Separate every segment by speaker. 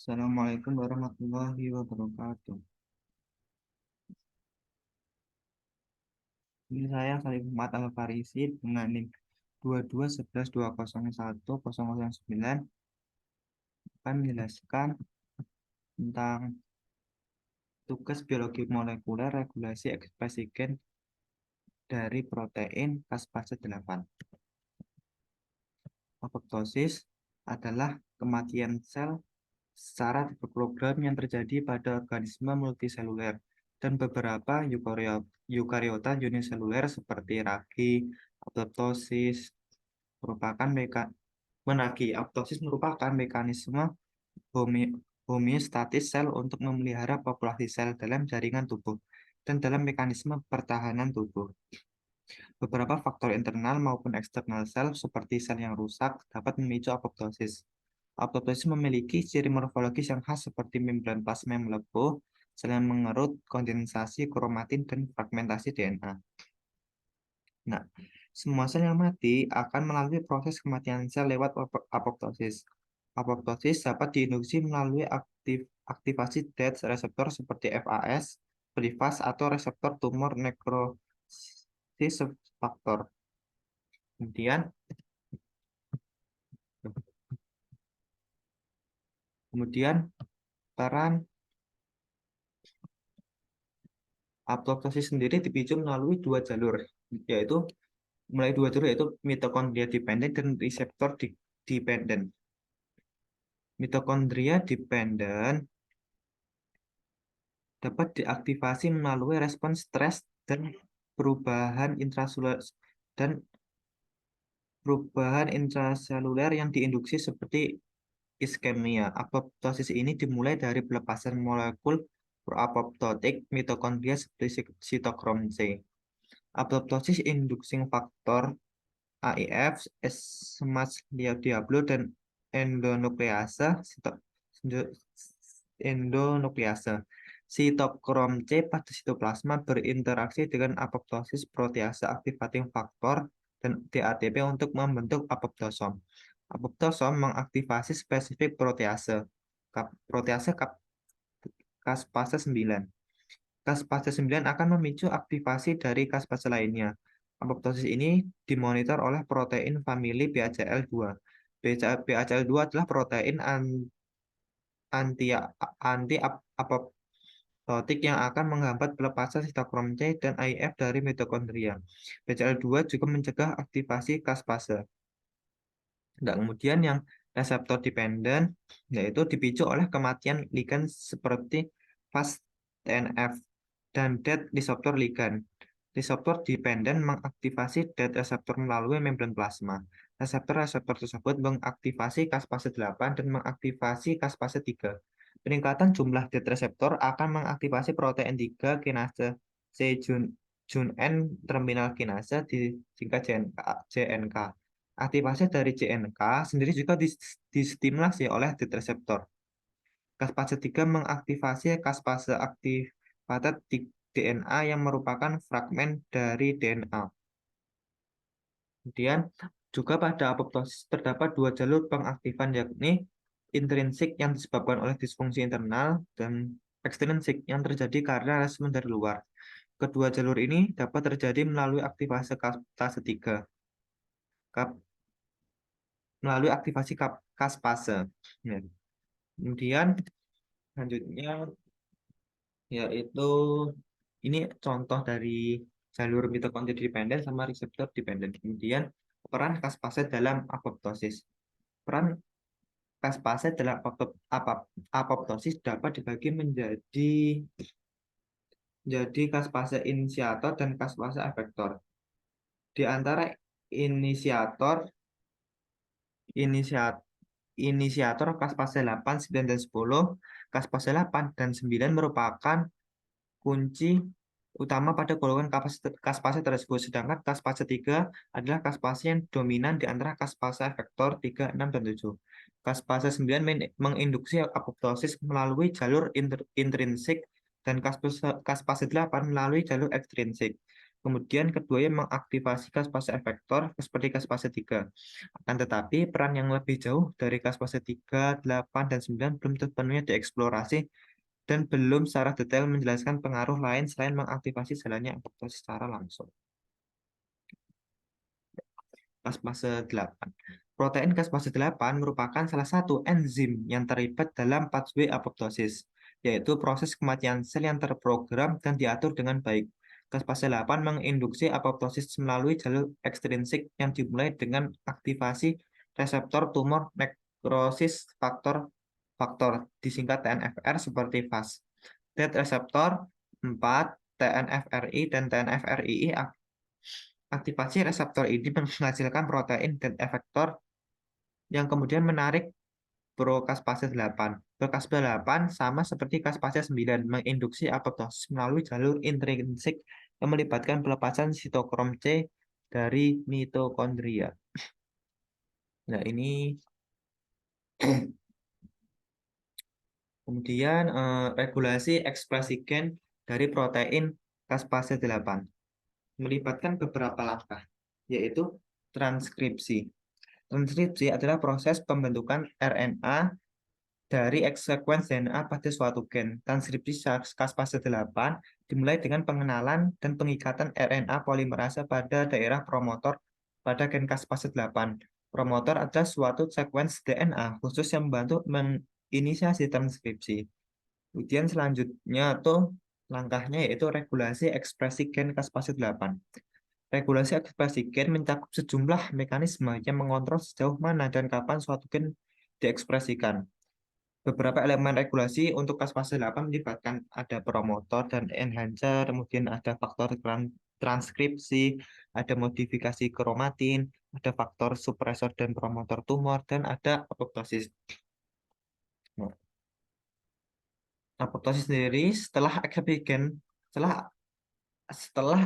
Speaker 1: Assalamualaikum warahmatullahi wabarakatuh. Ini saya Khalif Muhammad Al-Farisi dengan NIM 2211201009 akan menjelaskan tentang tugas biologi molekuler regulasi ekspresi gen dari protein caspase 8. Apoptosis adalah kematian sel secara terprogram yang terjadi pada organisme multiseluler dan beberapa eukariota uniseluler seperti ragi. Apoptosis merupakan apoptosis merupakan mekanisme homeostatis sel untuk memelihara populasi sel dalam jaringan tubuh dan dalam mekanisme pertahanan tubuh. Beberapa faktor internal maupun eksternal sel seperti sel yang rusak dapat memicu apoptosis. Apoptosis memiliki ciri morfologis yang khas seperti membran plasma yang melepuh, sel yang mengerut, kondensasi kromatin, dan fragmentasi DNA. Nah, semua sel yang mati akan melalui proses kematian sel lewat apoptosis. Apoptosis dapat diinduksi melalui aktivasi death reseptor seperti FAS, PLIFAS, atau reseptor tumor necrosis factor. Kemudian peran apoptosis sendiri dipicu melalui dua jalur, yaitu mitokondria dependent dan reseptor dependent. Mitokondria dependent dapat diaktifasi melalui respons stres dan perubahan intraseluler yang diinduksi seperti iskemia. Apoptosis ini dimulai dari pelepasan molekul proapoptotik mitokondria seperti sitokrom C. Apoptosis inducing factor AIF, SMAS Diablo, dan endonuklease. Sitokrom C pada sitoplasma berinteraksi dengan apoptosis protease activating factor dan DATP untuk membentuk apoptosom. Apoptosom mengaktifasi spesifik protease caspase 9. Caspase 9 akan memicu aktivasi dari caspase lainnya. Apoptosis ini dimonitor oleh protein famili BACL2. BACL2 adalah protein anti-apoptotik yang akan menghambat pelepasan sitokrom C dan IF dari mitokondria. BCL2 juga mencegah aktivasi caspase. Nah, kemudian yang reseptor dependent yaitu dipicu oleh kematian ligan seperti FAS-TNF dan dead reseptor ligan. Reseptor dependent mengaktifasi dead reseptor melalui membran plasma. Reseptor-reseptor tersebut mengaktifasi caspase 8 dan mengaktifasi caspase 3. Peningkatan jumlah dead reseptor akan mengaktifasi protein 3 kinase C-Jun-N terminal kinase disingkat JNK. Aktivasi dari JNK sendiri juga distimulasi oleh dead reseptor. Caspase 3 mengaktifasi caspase activated DNA yang merupakan fragmen dari DNA. Kemudian juga pada apoptosis terdapat dua jalur pengaktifan, yakni intrinsik yang disebabkan oleh disfungsi internal dan ekstrinsik yang terjadi karena respon dari luar. Kedua jalur ini dapat terjadi melalui aktivasi caspase 3 melalui aktivasi caspase. Ya. Kemudian selanjutnya yaitu ini contoh dari jalur mitokondria dependent sama reseptor dependent. Kemudian peran caspase dalam apoptosis. Peran caspase dalam apoptosis dapat dibagi menjadi caspase inisiator dan caspase efektor. Di antara inisiator inisiator caspase 8, 9, dan 10, caspase 8 dan 9 merupakan kunci utama pada golongan caspase tersebut, sedangkan caspase 3 adalah caspase yang dominan di antara caspase efektor 3, 6, dan 7. Caspase 9 menginduksi apoptosis melalui jalur intrinsik dan caspase 8 melalui jalur ekstrinsik. Kemudian keduanya mengaktifasi caspase efektor seperti caspase 3. Akan tetapi peran yang lebih jauh dari caspase 3, 8, dan 9 belum sepenuhnya dieksplorasi dan belum secara detail menjelaskan pengaruh lain selain mengaktifasi jalannya apoptosis secara langsung. Caspase 8. Protein caspase 8 merupakan salah satu enzim yang terlibat dalam pathway apoptosis, yaitu proses kematian sel yang terprogram dan diatur dengan baik. Caspase 8 menginduksi apoptosis melalui jalur ekstrinsik yang dimulai dengan aktivasi reseptor tumor nekrosis faktor disingkat TNFR seperti FAS. TET reseptor 4, TNFRI, dan TNFRII. Aktivasi reseptor ini menghasilkan protein dan efektor yang kemudian menarik procaspase 8. Procaspase 8 sama seperti caspase 9 menginduksi apoptosis melalui jalur intrinsik yang melibatkan pelepasan sitokrom C dari mitokondria. Nah, ini kemudian regulasi ekspresi gen dari protein caspase 8 melibatkan beberapa langkah, yaitu transkripsi. Transkripsi adalah proses pembentukan RNA dari sekuens DNA pada suatu gen. Transkripsi caspase 8 dimulai dengan pengenalan dan pengikatan RNA polimerase pada daerah promotor pada gen caspase 8. Promotor adalah suatu sekuens DNA khusus yang membantu menginisiasi transkripsi. Kemudian selanjutnya tuh langkahnya yaitu regulasi ekspresi gen caspase 8. Regulasi ekspresi gen mencakup sejumlah mekanisme yang mengontrol sejauh mana dan kapan suatu gen diekspresikan. Beberapa elemen regulasi untuk caspase 8 melibatkan ada promotor dan enhancer, kemudian ada faktor transkripsi, ada modifikasi kromatin, ada faktor supresor dan promotor tumor, dan ada apoptosis. Nah, apoptosis sendiri setelah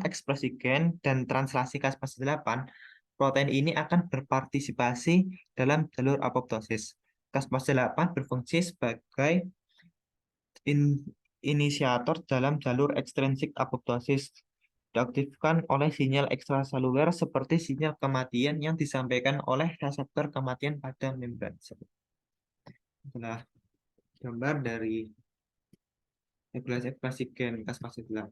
Speaker 1: ekspresi gen dan translasi caspase 8, protein ini akan berpartisipasi dalam jalur apoptosis. Caspase 8 berfungsi sebagai inisiator dalam jalur ekstrinsik apoptosis, diaktifkan oleh sinyal ekstraseluler seperti sinyal kematian yang disampaikan oleh reseptor kematian pada membran sel. Adalah gambar dari regulasi ekspresi gen caspase 8.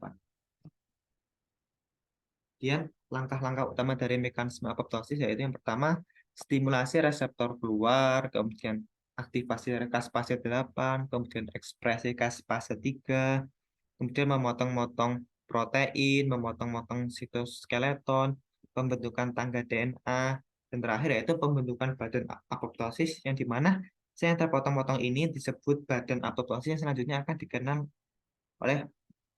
Speaker 1: Kemudian langkah-langkah utama dari mekanisme apoptosis yaitu yang pertama stimulasi reseptor keluar, kemudian aktivasi caspase 8, kemudian ekspresi caspase 3, kemudian memotong-motong protein, memotong-motong sitoskeleton, pembentukan tangga DNA, dan terakhir yaitu pembentukan badan apoptosis yang dimana sel yang terpotong-potong ini disebut badan apoptosis yang selanjutnya akan dikenal oleh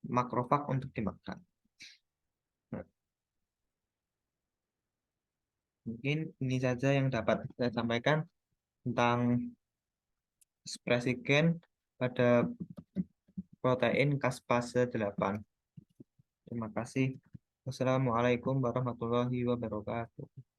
Speaker 1: makrofag untuk dimakan. Nah, mungkin ini saja yang dapat saya sampaikan tentang ekspresi gen pada protein caspase 8. Terima kasih. Wassalamualaikum warahmatullahi wabarakatuh.